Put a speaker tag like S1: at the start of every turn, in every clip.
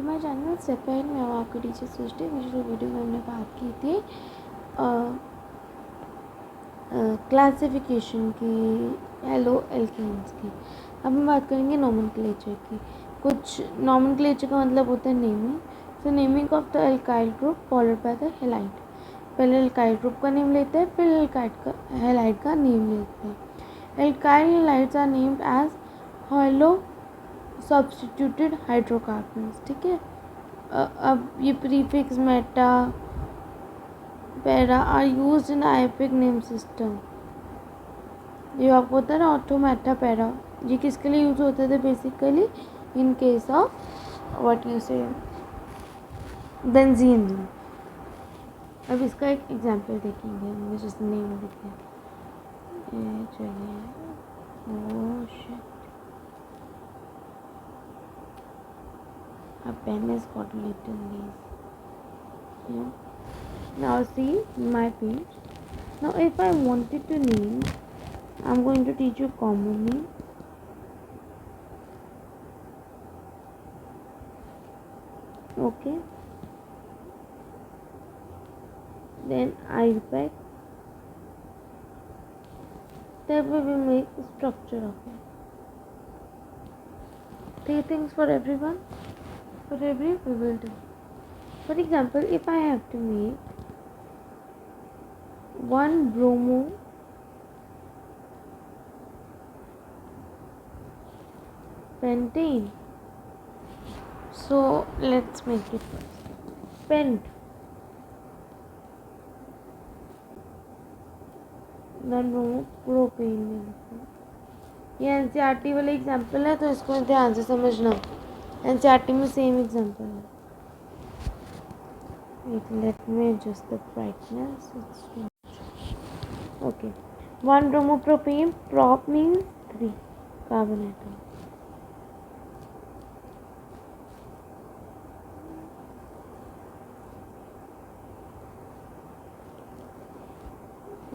S1: My channel step ahead. मैं हूँ आपकी टीचर सृष्टि। पिछले वीडियो में हमने बात की थी क्लासिफिकेशन की, हेलो एल्केन्स की। अब हम बात करेंगे नोमेनक्लेचर की। कुछ नोमेनक्लेचर का मतलब होता है naming. So naming of the alkyl group followed by the halide. पहले एल्काइल ग्रुप का नेम लेते हैं, फिर हैलाइड का नेम लेते हैं। Alkyl halides are named as halo substituted hydrocarbons. ठीक है। अब ये prefix meta para are used in IUPAC name system. ये आपको होता है ना ऑटो मेटा पैरा, ये किसके लिए यूज होते थे basically? In case of what you से बेंजीन। अब इसका एक एग्जांपल देखेंगे। मुझे जिस नेम लिखा है चलिए, oh shit, a pen is got written these. Yeah. Now see my page. Now if I wanted to name, I'm going to teach you common name. Okay. Then IUPAC. Then we will make structure of it. 3 things for everyone. For every we will do. For example, if I have to make 1 bromo pentane, so let's make it first. Pent, then bromo propane। ये NCERT वाले example है, तो इसको ध्यान से समझना। NCERT में same example है। Let me adjust the brightness. Okay, 1 bromopropane. Prop means 3 carbon atom.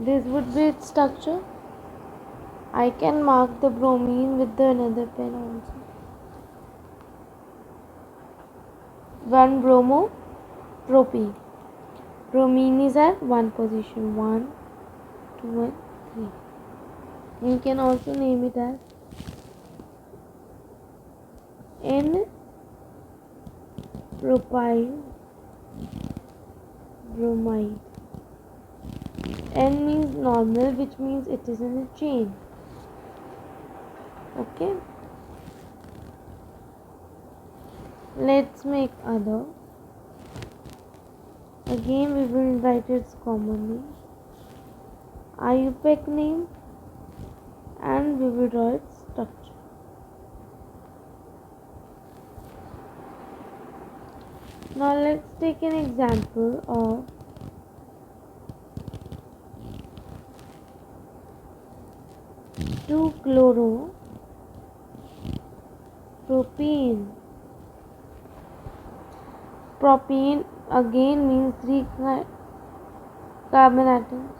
S1: This would be its structure. I can mark the bromine with the another pen also. 1 bromopropene. Bromine is at 1 position. 1, 2 and 3. You can also name it as N propyl bromide. N means normal, which means it is in a chain. Okay, let's make other. Again we will write its common name, IUPAC name, and we will draw its structure. Now let's take an example of 2-chloropropene. Propene again means 3 carbon atoms.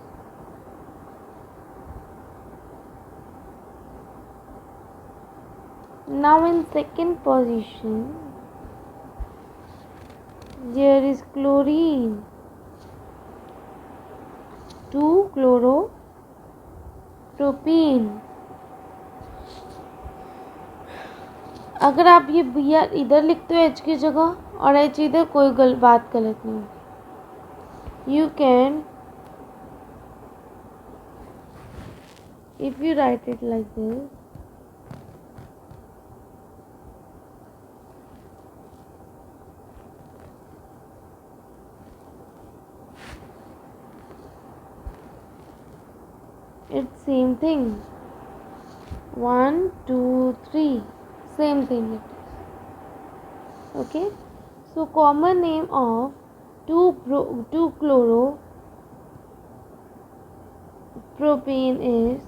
S1: Now in second position there is chlorine, 2-chloropropene. अगर आप ये भैया इधर लिखते हो H की जगह और एच इधर, कोई बात गलत नहीं। You can, if you right it like this, it's same thing, 1, 2, 3, same thing it is. Okay, so common name of 2-chloropropane is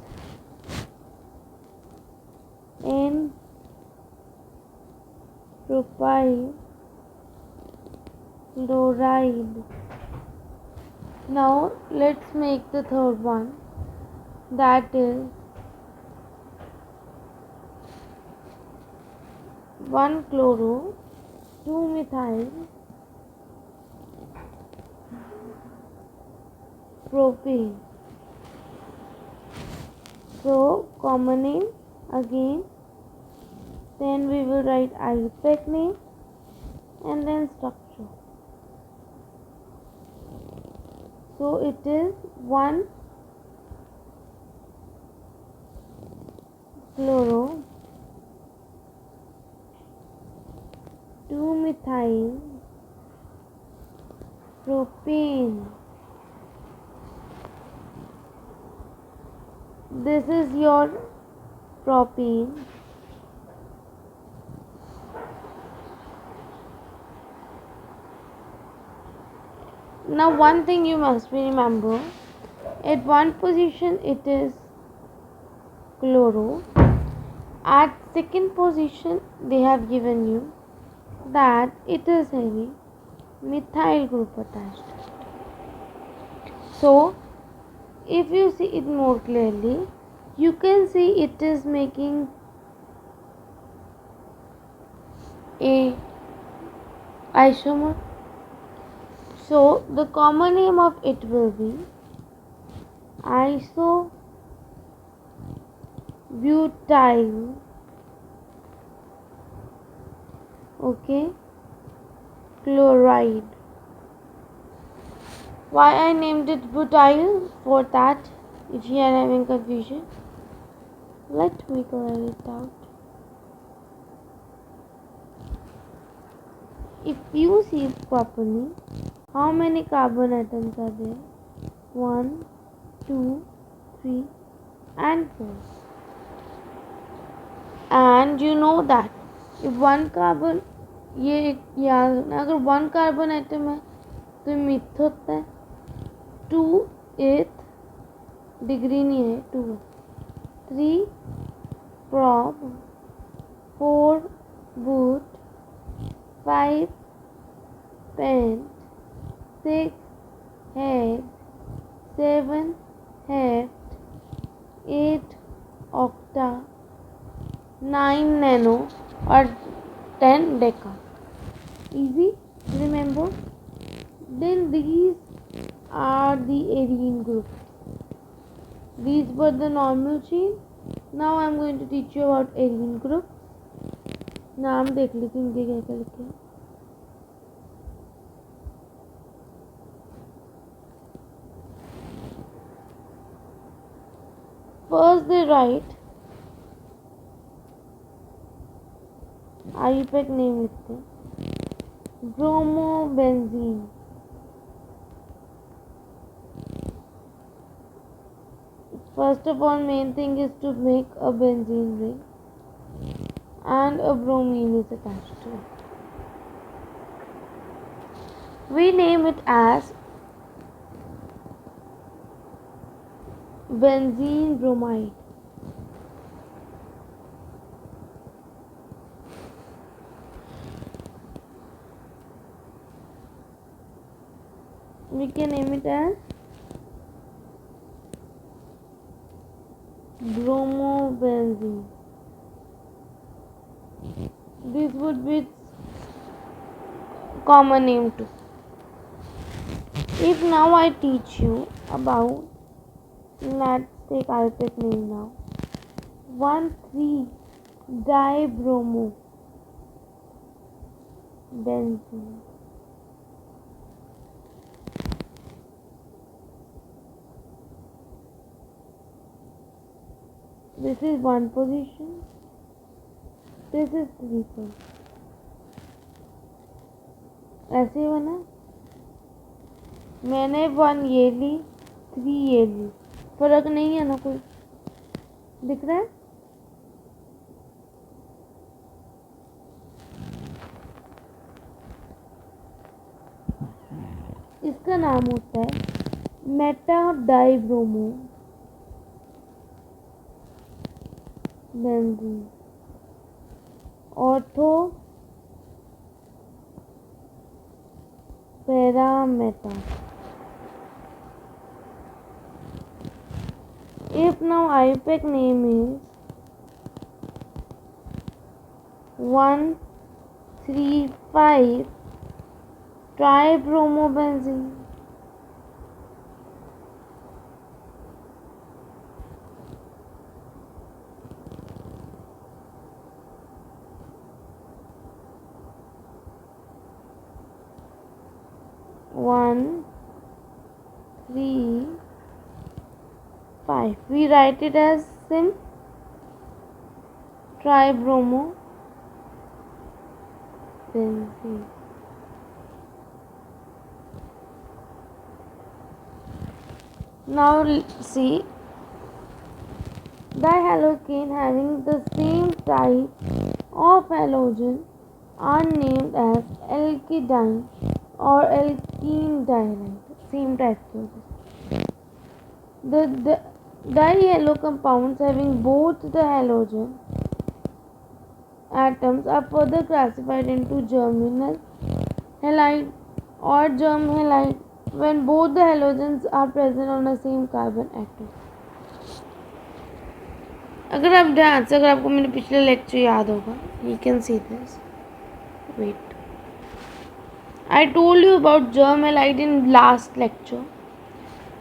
S1: N propyl chloride. Now let's make the third one, that is 1-chloro 2-methyl propane. So common name again, then we will write IUPAC name and then structure. So it is 1 chloro 2-methyl propane. This is your propane. Now one thing you must remember, at one position it is chloro, at second position they have given you that it is having methyl group attached. So if you see it more clearly, you can see it is making a isomer. So the common name of it will be isobutyl, chloride. Why I named it butyl? For that, if you are having confusion, let me clear it out. If you see it properly, how many carbon atoms are there? 1, 2, 3 and 4. And you know that if one carbon, ये याद रखना, अगर 1 carbon atom है तो myth होता है, 2 degree नहीं है, 2, 3 प्रॉप, 4 बूट, 5 पेंट, 6 हेड, 7 हेट, 8 ऑक्टा, 9 नैनो और 10 Deka. Easy, remember. Then these are the arene group. These were the normal chain. Now I am going to teach you about arene group. नाम देख लीजिए इनके क्या क्या लिखे हैं. First they write IUPAC name लिखते हैं, bromobenzene. First of all, main thing is to make a benzene ring and a bromine is attached to it. We name it as benzene bromide. We can name it as bromobenzene. This would be its common name too. If now I teach you about, let's take IUPAC name now, 1,3-dibromobenzene. This is one position, this is 3 position. ऐसे ही बना, मैंने 1 ये ली, 3 ये ली, फर्क नहीं है ना कोई, दिख रहा है. इसका नाम होता है meta dibromobenzene, ortho para meta. If now IUPAC name is 1 3 5 tribromobenzene. 1 3 5. We write it as sim tribromobenzene. Now see, dihalocane having the same type of halogen are named as alkene or alkene dihalide. Same type के होते हैं. The dihalo compounds having both the halogen atoms are further classified into germinal halide or germ halide when both the halogens are present on the same carbon atom. अगर आप ध्यान से, अगर आपको मेरे पिछले लेक्चर याद होगा, you can see this. Wait, I told you about germ halide in last lecture.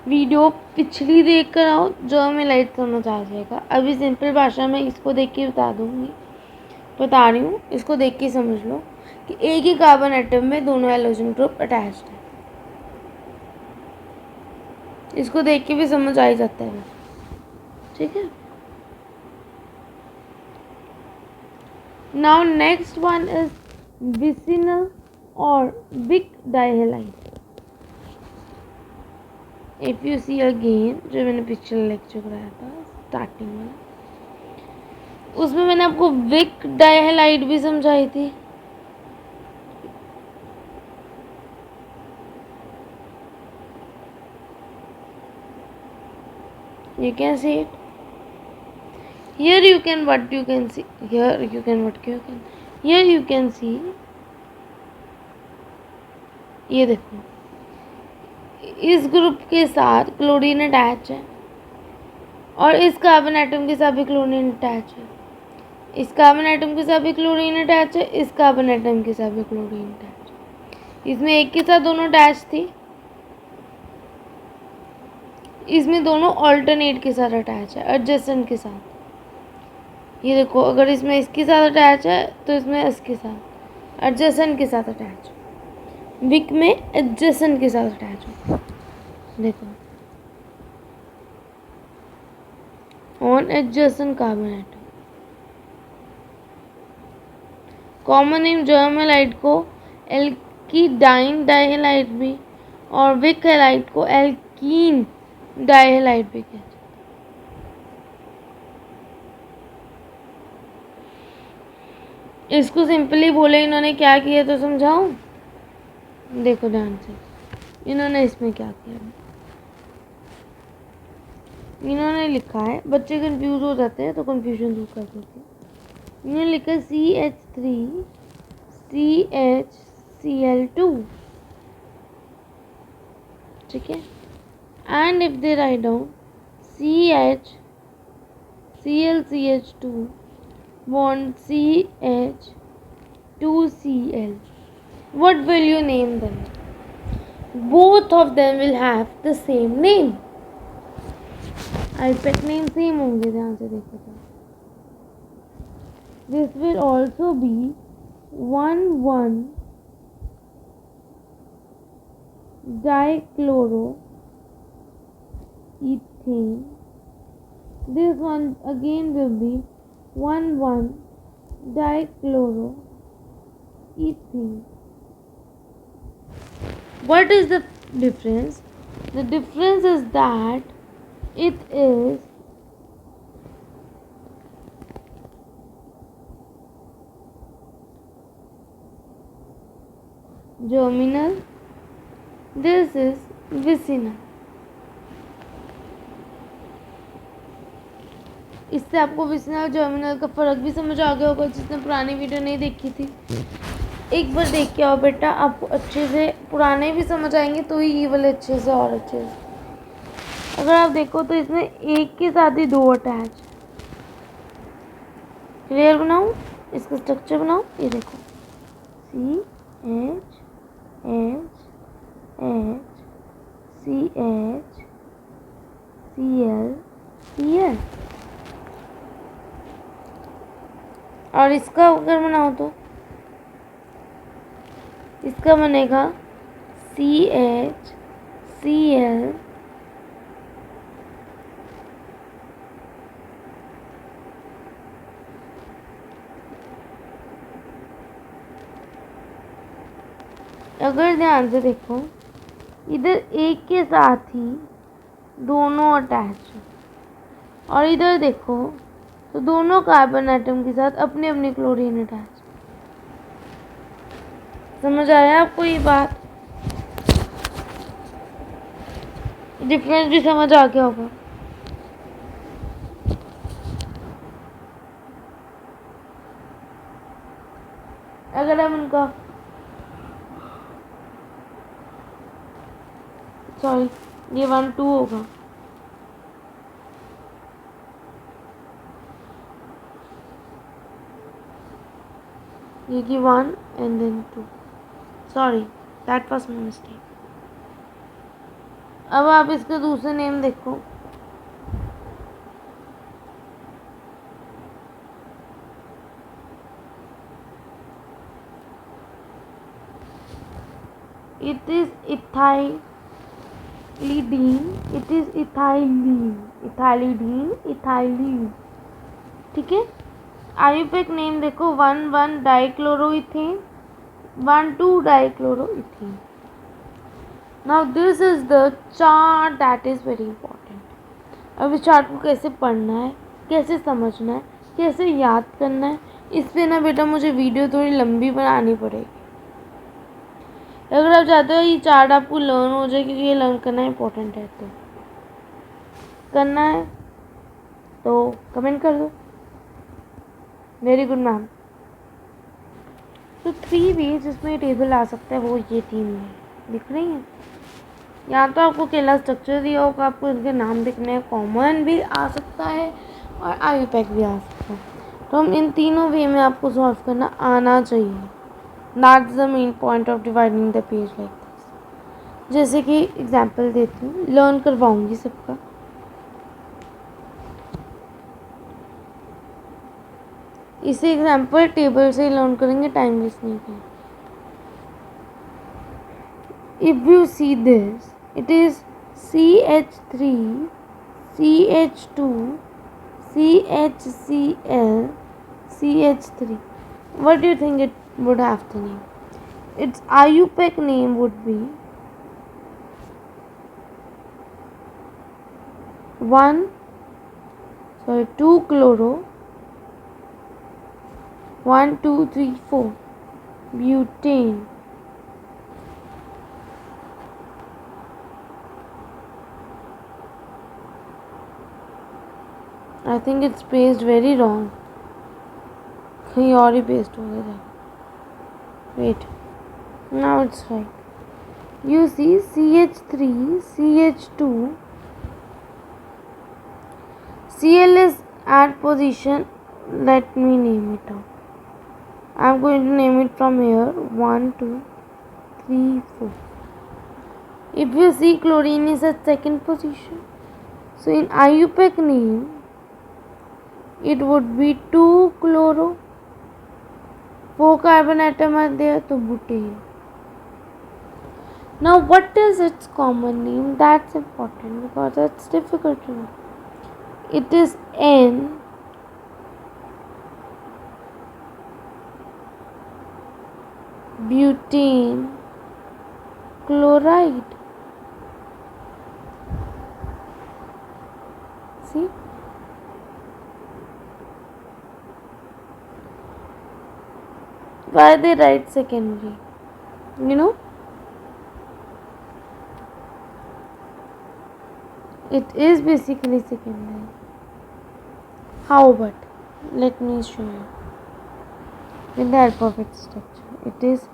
S1: Video पिछली देख कर आओ, जर्म हैलाइड समझ आ जाएगा. अभी सिंपल भाषा में इसको देख के बता रही हूँ, इसको देख के समझ लो कि एक ही कार्बन एटम में दोनों हैलोजन ग्रुप अटैच्ड है. इसको देख के भी समझ आ ही जाता है. ठीक है. Now next one is vicinal और vic dihalide. If you see again, जो मैंने पिछले लेक्चर कराया था स्टार्टिंग में, उसमें मैंने आपको विक डाइहैलाइड भी समझाई थी. You can see it. Here you can what you can see. Here you can what you can. Here you can see. ये देखो, इस ग्रुप के साथ क्लोरीन अटैच है और इस कार्बन एटम के साथ भी क्लोरीन अटैच है. इस कार्बन एटम के साथ भी क्लोरीन अटैच है. इस कार्बन एटम के साथ भी क्लोरीन अटैच है. इसमें एक के साथ दोनों अटैच थी, इसमें दोनों ऑल्टरनेट के साथ अटैच है, एडजेसेंट के साथ. ये देखो, अगर इसमें इसके साथ अटैच है तो इसमें इसके साथ एडजेसेंट के साथ अटैच. विक में एडजेसेंट के साथ अटैच हो. देखो, on adjacent carbon atom. Common name germ halide को एल्कीडाइन डाइहैलाइड भी और विक हैलाइड को एल्कीन डाइहैलाइड भी कहते हैं. इसको सिंपली बोले इन्होंने क्या किया तो समझाऊं. देखो ध्यान से, इन्होंने इसमें क्या किया, इन्होंने लिखा है, बच्चे कंफ्यूज हो जाते हैं तो कंफ्यूजन दूर कर देते हैं. इन्होंने लिखा CH3 CHCl2. ठीक है. And if they write down CHClCH2 bond CH2Cl, what will you name them? Both of them will have the same name. IUPAC name same होंगे. ध्यान से देखो तो this will also be 1,1-dichloroethane. This one again will be 1,1-dichloroethane. What is the difference? The difference is that it is germinal, this is vicinal. इससे आपको vicinal germinal का फ़र्क भी समझ आ गया होगा जिसने पुरानी वीडियो नहीं देखी थी. एक बार देख के आओ बेटा, आपको अच्छे से पुराने भी समझ आएंगे तो ही ये वाले अच्छे से और अच्छे से. अगर आप देखो तो इसमें एक के साथ ही दो अटैच. क्लियर बनाऊँ, इसका स्ट्रक्चर बनाओ. ये देखो, CHCHClCl और इसका अगर बनाओ तो इसका बनेगा CHCl अगर ध्यान से देखो इधर एक के साथ ही दोनों अटैच और इधर देखो तो दोनों कार्बन एटम के साथ अपने अपने क्लोरीन अटैच। समझ आया आपको ये बात? डिफरेंस भी समझ आ गया होगा। अगर हम उनका सॉरी ये 1 2 होगा, ये की 1 and then 2, sorry that was my mistake. अब आप इसके दूसरे नेम देखो, it is ethylidene, it is ethylene, ठीक है। आयुपेक नेम देखो 1 dichloroethane, 1 2 dichloroethane. Now this is the chart that is very important. अब इस चार्ट को कैसे पढ़ना है, कैसे समझना है, कैसे याद करना है, इस पे ना बेटा मुझे वीडियो थोड़ी लंबी बनानी पड़ेगी। अगर आप चाहते हो ये चार्ट आपको लर्न हो जाए, क्योंकि ये लर्न करना इंपॉर्टेंट है, तो करना है तो कमेंट कर दो। Very good ma'am. तो 3 वेज जिसमें टेबल आ सकता है वो ये 3 है, दिख रही हैं? या तो आपको केला स्ट्रक्चर दिया होगा, आपको इनके नाम दिखने हैं, कॉमन भी आ सकता है और आयुपैक भी आ सकता है। तो हम इन तीनों वे में आपको सॉल्व करना आना चाहिए। That's the main point of dividing the page like this. जैसे कि एग्जांपल देती हूँ, लर्न करवाऊंगी सबका। इसे एग्जांपल टेबल से लर्न करेंगे, टाइम वेस्ट नहीं करेंगे। If you see this, it is CH3, CH2, CHCl, CH3. What do you think it would have the name? Its IUPAC name would be 2 chloro, 1 2 3 4 butane. I think it's pasted very wrong. कहीं और ही paste हो गया। Wait, now it's right. You see CH3, CH2, Cl is at position. Let me name it out. I'm going to name it from here. 1 2 3 4. If you see chlorine is at second position, so in IUPAC name it would be 2 chloro, 4 carbon atom are there, so butane. Now what is its common name? That's important because it's difficult to know. It is N butane chloride. See? Why they write secondary? You know? It is basically secondary. How but? Let me show you. With the alphabet structure. It is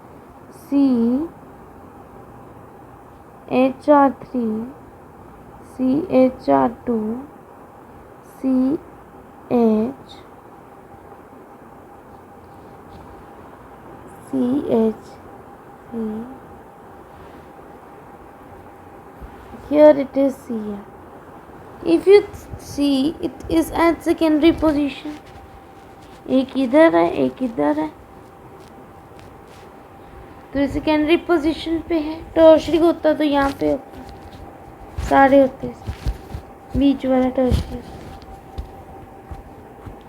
S1: C HR3, CHR2, CH, CH3. Here it is Cl. If you see, it is at secondary position. एक इधर है, एक इधर है, तो secondary position पे है. Tertiary होता तो यहाँ पे होता, सारे होते बीच वाला टर्शरी.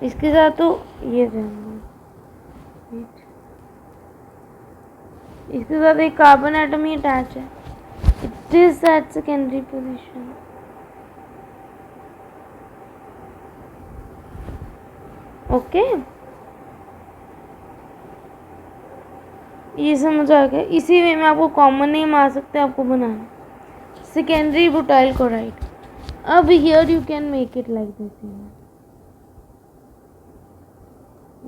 S1: इसके साथ तो ये इसके साथ एक कार्बन एटम ही अटैच है. It is at secondary position. Okay, ये समझ आ गया. इसी वे में आपको कॉमन नेम आ सकते हैं आपको बनाना. Secondary butyl chloride. अब here you can make it like this.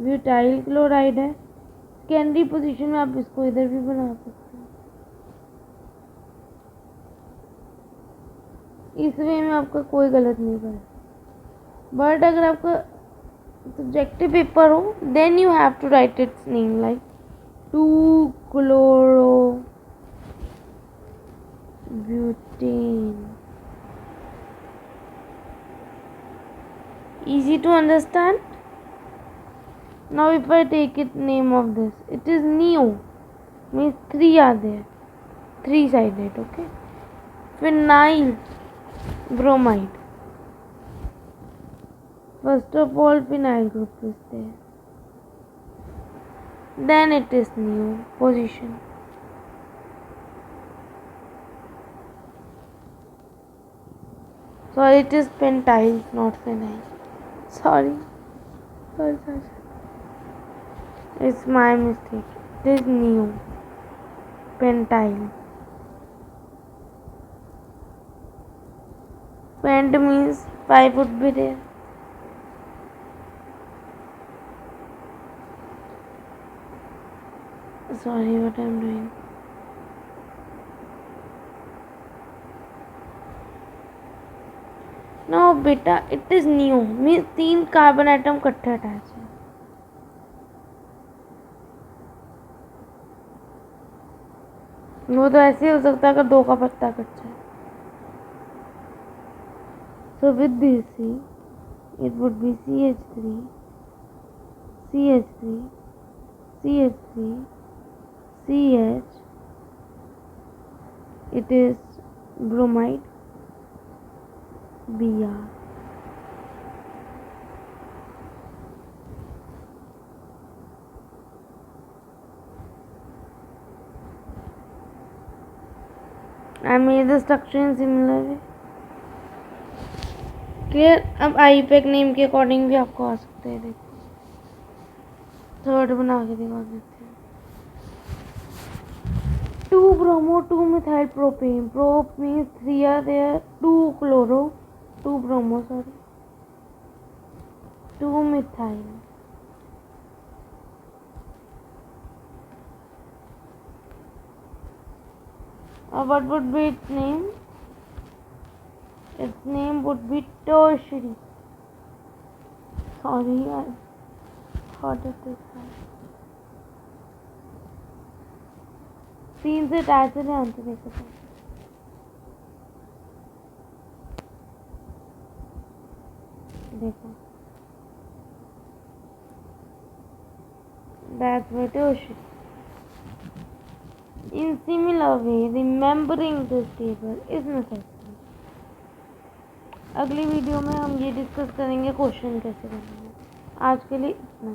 S1: Butyl chloride है, सेकेंडरी पोजीशन में आप इसको इधर भी बना सकते हैं. इस वे में आपका कोई गलत नहीं करेगा. बट अगर आपका सब्जेक्टिव पेपर हो, then you have to write its name like 2-chloro-butane. Easy to understand. Now if I take it name of this, it is neo, means 3 are there, 3 sided. Okay, phenyl bromide. First of all, phenyl group is there, then it is neo position. Sorry, it is pentyl, not phenyl. Sorry. It's my mistake. It is neo pentyl. Pent means 5 would be there. Sorry, what I'm doing. Now beta, it is neo, means 3 carbon atom इकट्ठे attach है. वो तो ऐसे ही हो सकता है अगर 2 का पत्ता कट जाए. So with this C, it would be CH3, CH3, CH3, CH. It is bromide, Br. I made the structure in similar way. Clear. अब आईपैक नेम के अकॉर्डिंग भी आपको आ सकते हैं. देखो, थर्ड बना के दिखा देते हैं. 2-bromo-2-methyl propane. Prop means 3 are there. 2-chloro, 2-bromo, sorry, 2-methyl. What would be its name? Its name would be tertiary. Sorry, I thought it is right. 3 से अटैच है. ध्यान से देखो. देखो, that's why tertiary. In similar way, remembering this table is necessary. अगली video में हम ये डिस्कस करेंगे क्वेश्चन कैसे करना है. आज के लिए इतना.